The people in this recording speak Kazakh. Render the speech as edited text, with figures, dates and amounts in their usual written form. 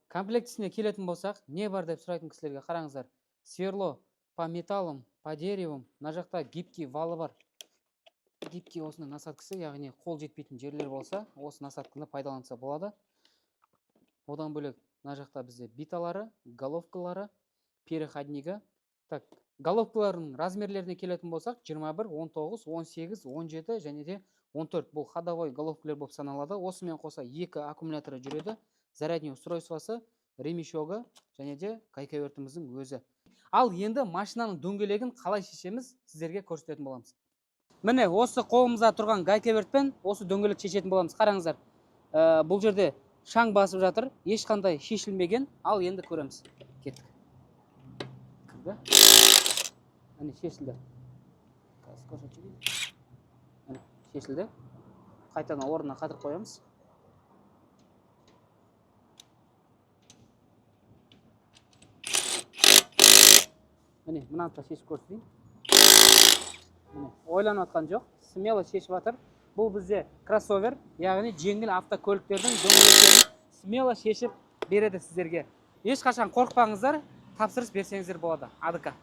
Комплектісіне келетін болсақ, не бар деп сұрайтын кісілерге қараңыздар. Сверло по металлам, по деревам, мына жақта гибкий валы бар. Гибкий осыны насадкасы, яғни қол жетпейтін жерлер болса, осы насадканы пайдаланса болады. Одан бөлек мына жақта бізде биталары, головкалары, переходнигі. Так, головкалардың размерлеріне келетін болсақ, 21, 19, 18, 17 және де 14. Бұл ходовой головкалар болып саналады. Осымен қоса екі аккумуляторы жүреді. Зарядный устройствосы, ремешогы және де гайковертіміздің өзі. Ал енді машинаның дөңгелегін қалай шешеміз, сіздерге көрсететін боламыз. Міне, осы қолымызда тұрған гайковертпен осы дөңгелек шешетін боламыз. Қараңыздар, бұл жерде шаң басып жатыр, ешқандай шешілмеген. Ал енді көреміз. Кеттік. Міне, шешілді. Міне, шешілді. Қайтадан орнына қатырып қоямыз. Міне, мынаны да шешіп көрсетейін. Міне, ойланып атқан жоқ, смело шешіп жатыр. Бұл бізде кроссовер, яғни жеңіл автокөліктердің дөңгелектерін смело шешіп береді сіздерге. Ешқашан қорықпаңыздар, тапсырыс берсеңіздер болады. АДК.